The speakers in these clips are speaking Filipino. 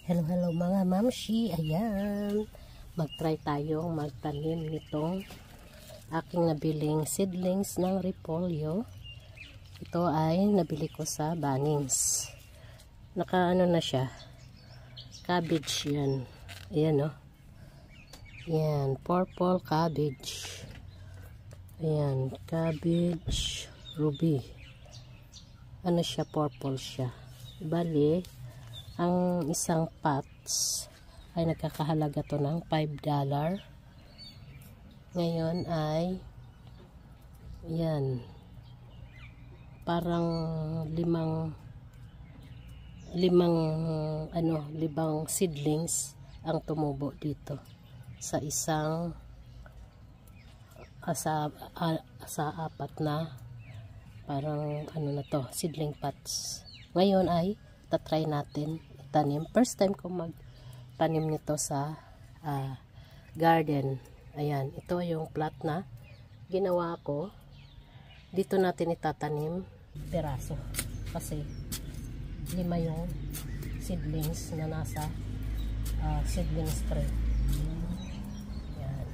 Hello mga mamshi, ayan, mag-try tayong magtanim nitong aking nabiling seedlings ng repolyo. Ito ay nabili ko sa Bunnings. Nakaano na siya, cabbage yan, ayan o, ayan, purple cabbage, ayan, cabbage ruby, ano siya, purple siya. Bali, ang isang pots ay nagkakahalaga to ng $5. Ngayon ay yan, parang limang seedlings ang tumubo dito sa isang sa apat na parang ano na to, seedling pots. Ngayon ay tatry natin itanim. First time ko magtanim nito sa garden. Ayan, ito yung plot na ginawa ko. Dito natin itatanim peraso kasi 5 yung seedlings na nasa seedlings tray. Ayan.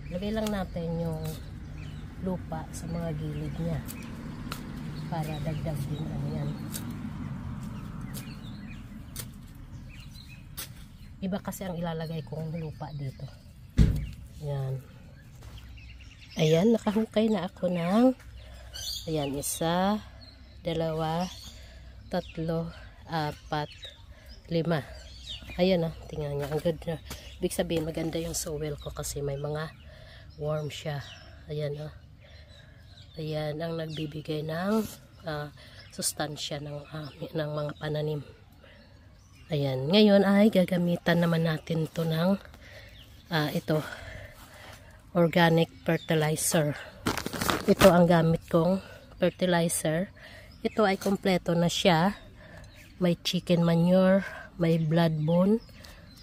Lagay lang natin yung lupa sa mga gilid niya para dagdag din ano yan. Iba kasi ang ilalagay kong lupa dito. Ayan. Ayan, nakahukay na ako ng ayan, 1, 2, 3, 4, 5. Ayan na, tingnan nyo. Ang ganda. Ibig sabihin, maganda yung soil ko kasi may mga worm siya. Ayan o. Ayan ang nagbibigay ng sustansya ng mga pananim. Ayan, ngayon ay gagamitan naman natin to ng ito, organic fertilizer. Ito ang gamit kong fertilizer. Ito ay kompleto na siya. May chicken manure, may blood bone,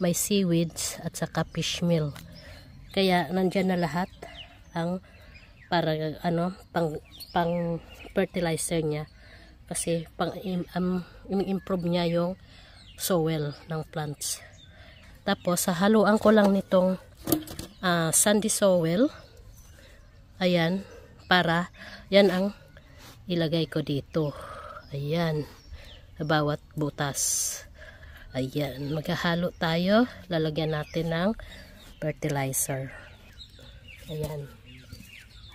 may seaweeds at saka fish meal. Kaya nandyan na lahat ang para pang fertilizer niya kasi pang improve niya yung soil ng plants. Tapos haluan ko lang nitong sandy soil. Ayan, para yan ang ilagay ko dito. Ayan, sa bawat butas. Ayan, maghahalo tayo. Lalagyan natin ng fertilizer. Ayan,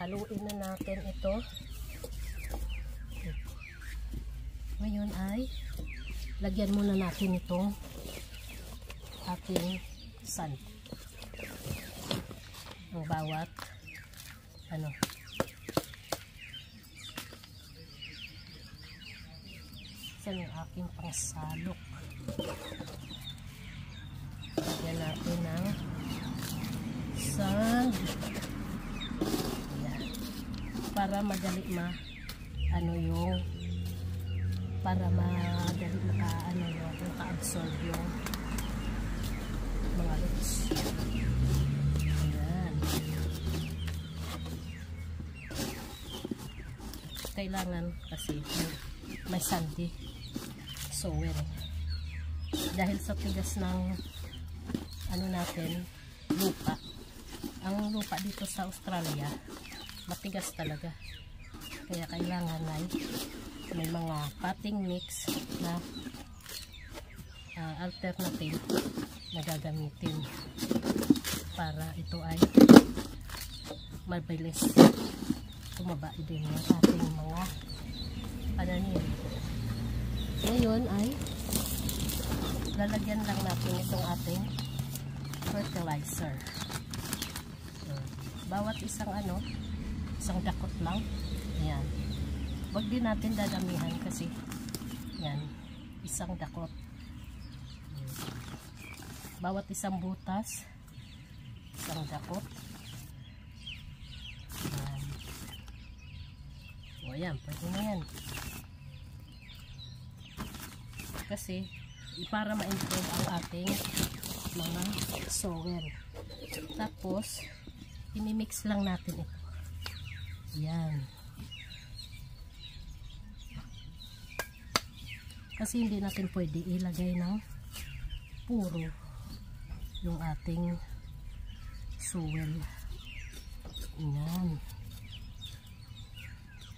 haluin na natin ito. Ngayon ay lagyan muna natin itong ating sand. Ang bawat saan yung aking pangsalok. Lagyan natin ng sand. Ayan. Para madali maka-absorb yung mga roots. Ayan. Kailangan kasi may sandy soil. Dahil sa tigas ng natin, lupa. Ang lupa dito sa Australia, matigas talaga. Kaya kailangan ay may mga potting mix na alternative na gagamitin para ito ay mabilis tumaba din yung ating mga pananim. Ngayon ay lalagyan lang natin itong ating fertilizer. Bawat isang dakot lang. Ayan. Huwag din natin dadamihan kasi yan, isang dakot. Bawat isang butas, isang dakot. Ayan. O ayan, pwede na yan. Kasi para ma-improve ang ating mga soil. Tapos imimix lang natin ito. Ayan. Kasi hindi natin pwede ilagay ng puro yung ating soil. Ayan.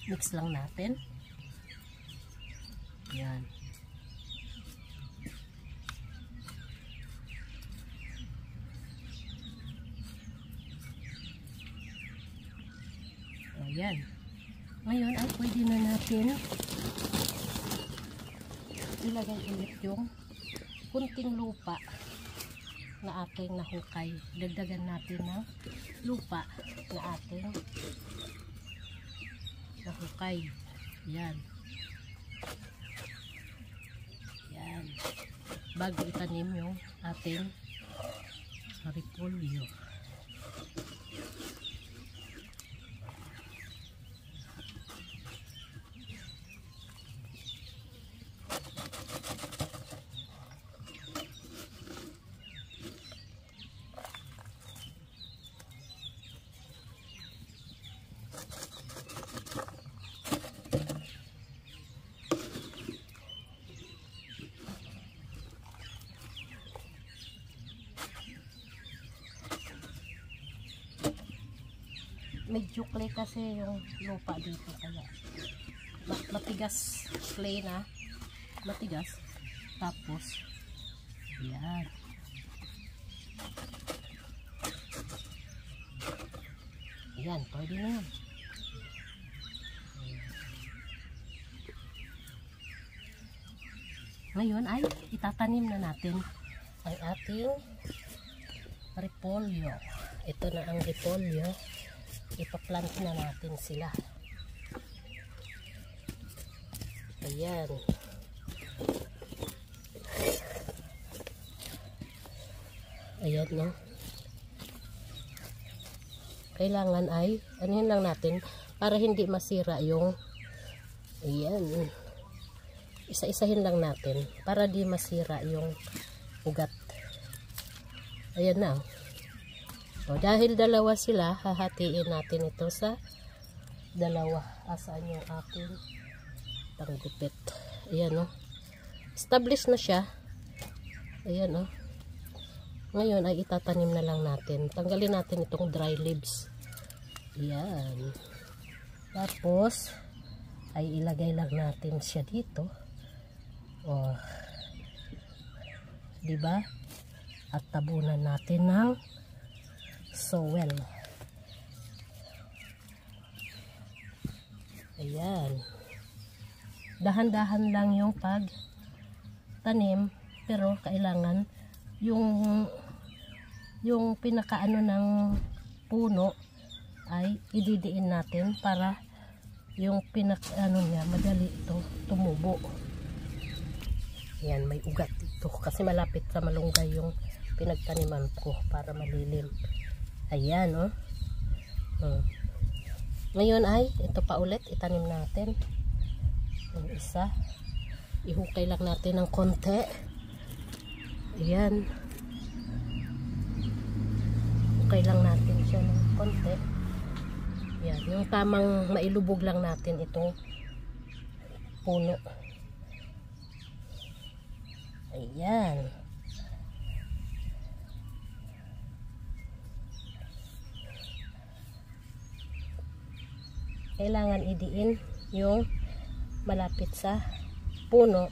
Mix lang natin. Ayan. Ayan. Ngayon ay pwede na natin ilagay ulit yung kunting lupa na ating nahukay. Dagdagan natin ng lupa na ating nahukay. Yan. Yan. Bago itanim yung ating repolyo. Medyo clay kasi yung lupa dito, kaya matigas, clay na matigas. Tapos yan, yan, pwede na yan. Ngayon ay itatanim na natin ang ating repolyo. Ito na ang repolyo. Ipaplant na natin sila. Ayan. Ayan, no? Kailangan ay anuhin lang natin para hindi masira yung, ayan, isa-isahin lang natin para di masira yung ugat. Ayan na. O, dahil dalawa sila, hahatiin natin ito sa dalawa. Asaan yung aking tanggupit? Ayan, o. Established na siya. Ayan, o. Ngayon ay itatanim na lang natin. Tanggalin natin itong dry leaves. Ayan. Tapos, ay ilagay lang natin siya dito. O. Diba? At tabunan natin ng soil. Ayan. Dahan-dahan lang yung pagtanim, pero kailangan yung pinakaano ng puno ay ididiin natin para yung pinakaano niya madali ito tumubo. Ayan, may ugat dito kasi malapit sa malunggay yung pinagtaniman ko para malilim. Ayan, oh. Ngayon ay, ito pa ulit, itanim natin. Yung isa. Ihukay lang natin ng konti. Ayan. Hukay lang natin siya ng konti. Ayan, yung tamang mailubog lang natin itong puno. Ayan. Kailangan idiin yung malapit sa puno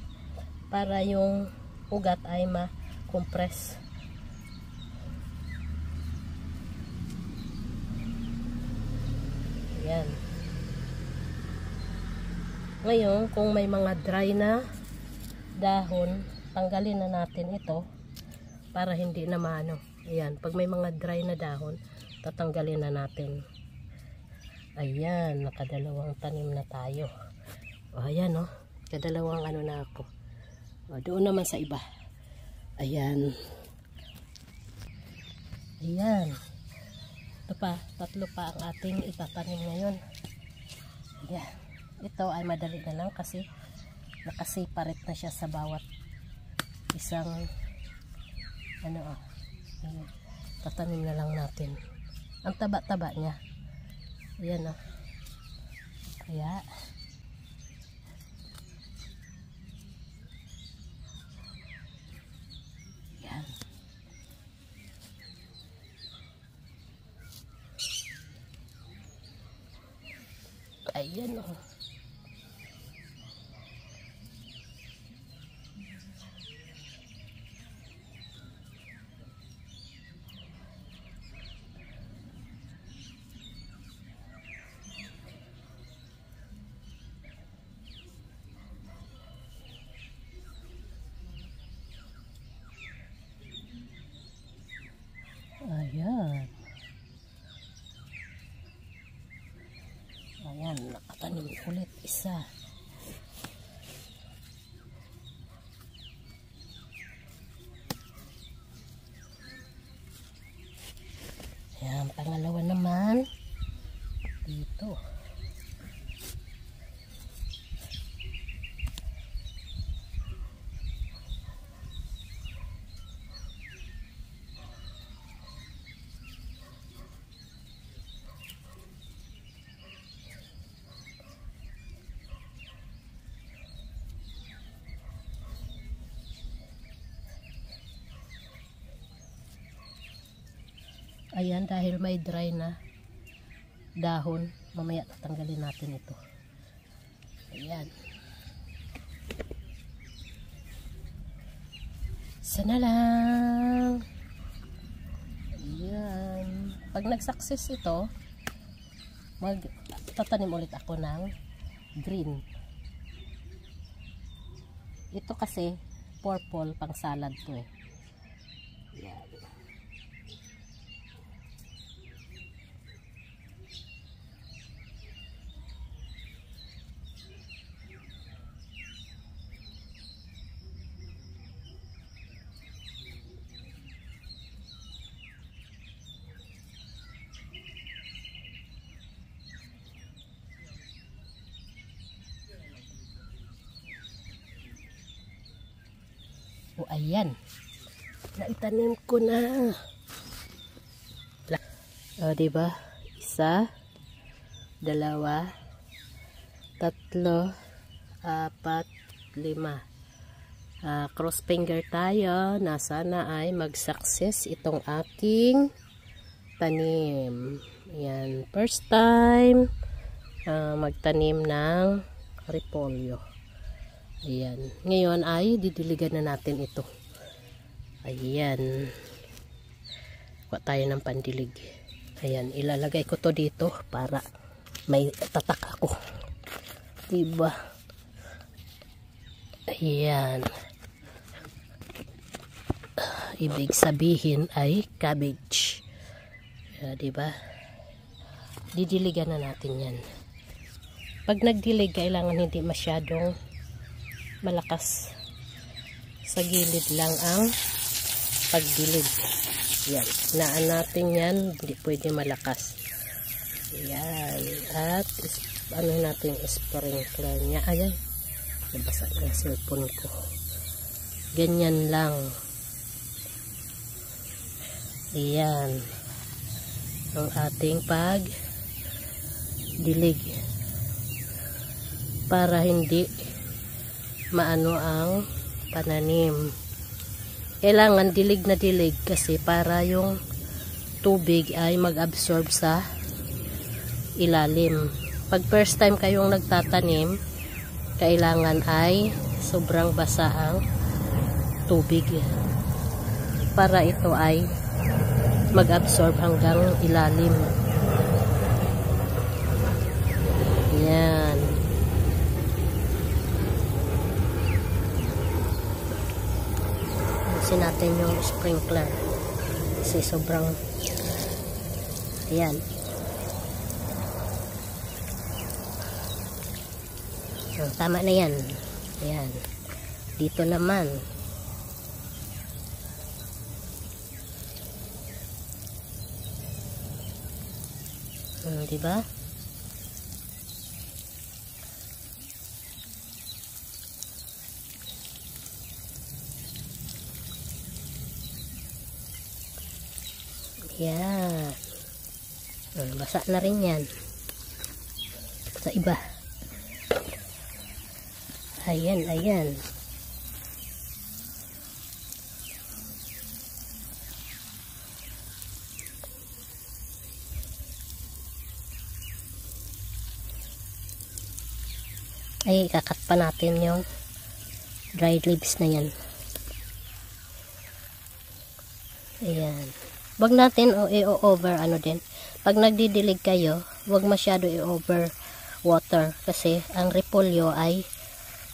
para yung ugat ay ma-compress. Ayan. Ngayon, kung may mga dry na dahon, tanggalin na natin ito para hindi na maano. Ayan, pag may mga dry na dahon, tatanggalin na natin. Ayan, nakadalawang tanim na tayo. O, ayan, oh. Kadalawang ano na ako. O, doon naman sa iba. Ayan. Ayan. Ito pa, tatlo pa ang ating itatanim ngayon. Ayan. Ito ay madali na lang kasi nakasiparit na siya sa bawat isang ano, ayan. Tatanim na lang natin. Ang taba-taba niya. Ayan, oh. Kaya yan. Ayan o. Ayan. Ayan, nakatanim ulit isa. Ayan, pangalawa naman. Dito. Ayan, dahil may dry na dahon, mamaya tatanggalin natin ito. Ayan. Sana lang. Ayan. Pag nag-success ito, tatanim ulit ako ng green. Ito kasi purple, pang salad to eh. Ayan. O ayan, naitanim ko na. O diba? Isa, dalawa, tatlo, apat, lima. Cross finger tayo na sana ay mag-success itong aking tanim. Ayan, first time magtanim ng repolyo. Ayan. Ngayon ay didiligan na natin ito. Ayan. Kuha tayo ng pandilig. Ayan. Ilalagay ko to dito para may tatak ako. Diba? Ayan. Ibig sabihin ay cabbage. Diba? Didiligan na natin yan. Pag nagdilig, kailangan hindi masyadong malakas, sa gilid lang ang pagdilig. Yan, naan natin yan, hindi pwede malakas. Yan, at ano natin, sprinkler niya. Ayan, nabasa na yung cellphone ko. Ganyan lang. Ayan ang ating pagdilig para hindi maano ang pananim. Kailangan dilig na dilig kasi para yung tubig ay mag-absorb sa ilalim. Pag first time kayong nagtatanim, kailangan ay sobrang basa ang tubig para ito ay mag-absorb hanggang ilalim. Yan. Usin natin yung sprinkler kasi sobrang ayan. Tama na yan. Ayan. Dito naman diba? Yan. Basa na rin yan. Sa iba. Ayan, ayan. ay ikakat pa natin yung dried leaves na yan. Ayan. Wag natin i-over ano din. Pag nagdidilig kayo, wag masyado i-over water kasi ang repolyo ay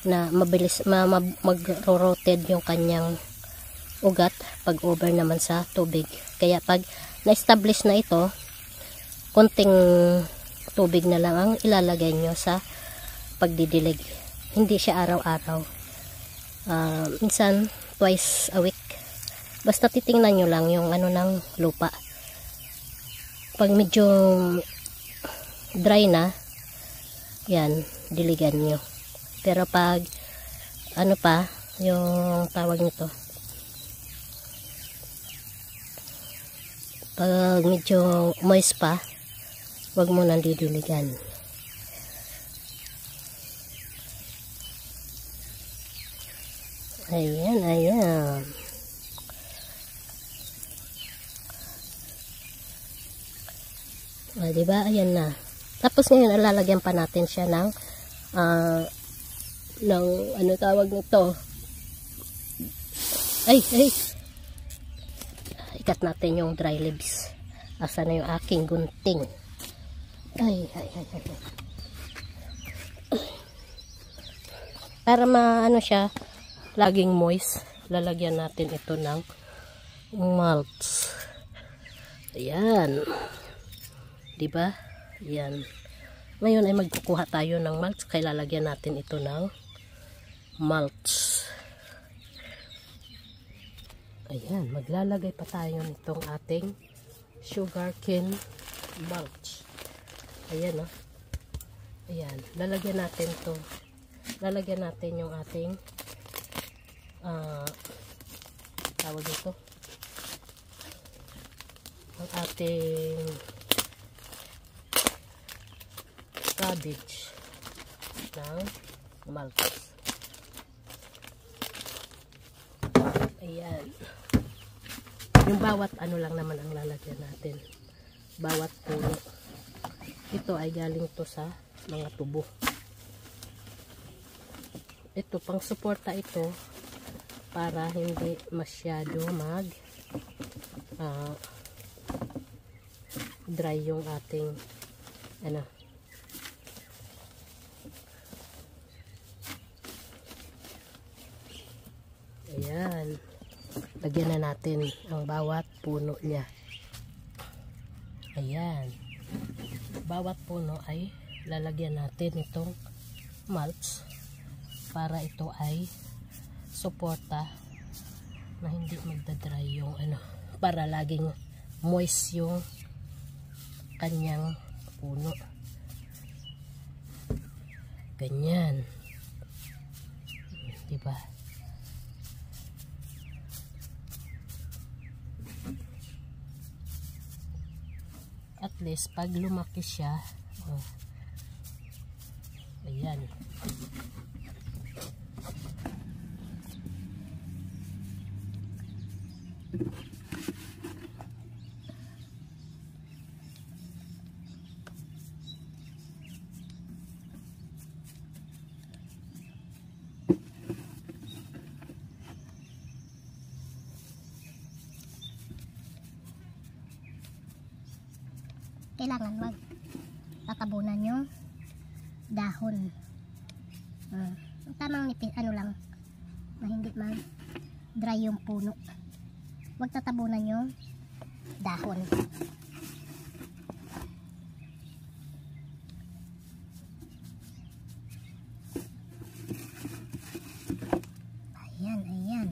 na mabilis mag-rotate yung kanyang ugat pag over naman sa tubig. Kaya pag na-establish na ito, konting tubig na lang ang ilalagay nyo sa pagdidilig. Hindi siya araw-araw. Minsan twice a week. Basta titingnan nyo lang yung ano ng lupa. Pag medyo dry na, yan, diligan nyo. Pero pag ano pa, yung tawag nito, pag medyo moist pa, wag mo nang didiligan. Ayan, ayan. Diba? Ayan na. Tapos ngayon, lalagyan pa natin siya ng ano tawag nito? Ay! Ikat natin yung dry leaves. Asa na yung aking gunting? Ay. Para maano siya, laging moist, lalagyan natin ito ng mulch. Ayan. Diba? Ayan. Ngayon ay magkukuha tayo ng mulch. Kaya lalagyan natin ito ng mulch. Ayan. Maglalagay pa tayo nitong ating sugarcane mulch. Ayan, oh. Ayan. Lalagyan natin to. Lalagyan natin yung ating tawag ito. Ang ating cabbage ng mulch. Ayan. Yung bawat ano lang naman ang lalagyan natin. Bawat puno. Ito ay galing to sa mga tubo. Ito, pang suporta ito para hindi masyado dry yung ating ano. Ayan. Lagyan na natin ang bawat puno niya. Ayan. Bawat puno ay lalagyan natin itong mulch para ito ay suporta na hindi magdadry yung ano, para laging moist yung kanyang puno. Ganyan. Diba? At least pag lumaki siya, ayan. Kailangan wag tatabunan yung dahon. Tamang nipis, ano lang, na hindi man dry yung puno. Wag tatabunan yung dahon. Ayan, ayan.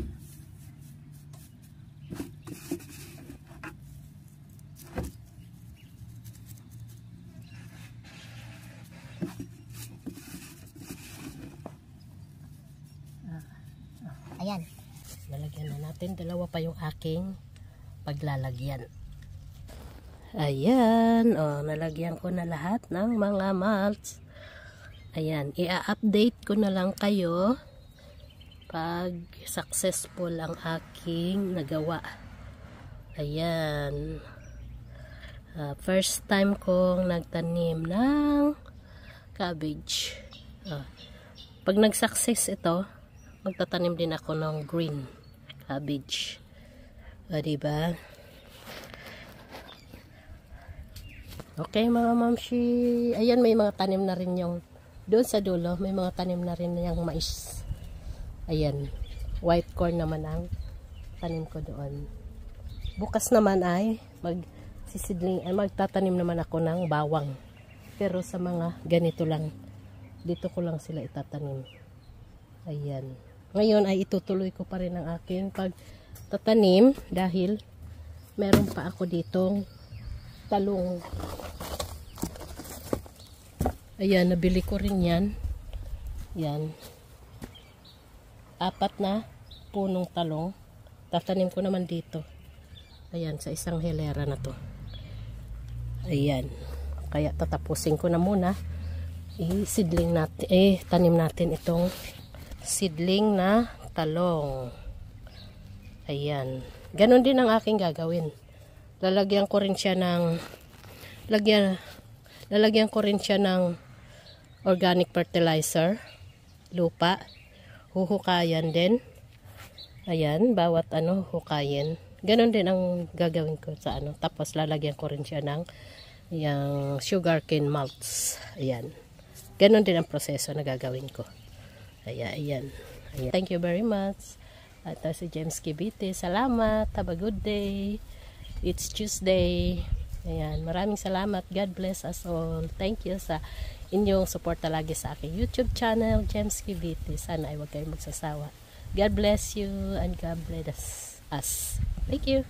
Ayan. Lalagyan na natin. Dalawa pa yung aking paglalagyan. Ayan. O, nalagyan ko na lahat ng mga mulch. Ayan. I-update ko na lang kayo pag successful ang aking nagawa. Ayan. First time kong nagtanim ng cabbage. Pag nag-success ito, magtatanim din ako ng green cabbage. Diba? Okay mga mamshi. Ayan, may mga tanim na rin yung doon sa dulo. May mga tanim na rin yung mais. Ayan. White corn naman ang tanim ko doon. Bukas naman ay magtatanim naman ako ng bawang. Pero sa mga ganito lang. Dito ko lang sila itatanim. Ayan. Ngayon ay itutuloy ko pa rin ang aking pagtatanim dahil meron pa ako ditong talong. Ayan, nabili ko rin yan. Yan. 4 na punong talong. Tatanim ko naman dito. Ayan, sa isang hilera na to. Ayan. Kaya tatapusin ko na muna. Seedling natin, tanim natin itong seedling na talong. Ayan. Ganon din ang aking gagawin. Lalagyan ko rin siya ng organic fertilizer, lupa, huhukayan din. Ayan, bawat hukayin. Ganon din ang gagawin ko sa Tapos lalagyan ko rin siya ng yung sugarcane malts. Ayan. Ganon din ang proseso na gagawin ko. Ayan. Thank you very much. At si James Kibite. Salamat. Have a good day. It's Tuesday. Ayan. Maraming salamat. God bless us all. Thank you sa inyong support lagi sa aking YouTube channel, James Kibite. Sana ay huwag kayong magsasawa. God bless you and God bless us. Thank you.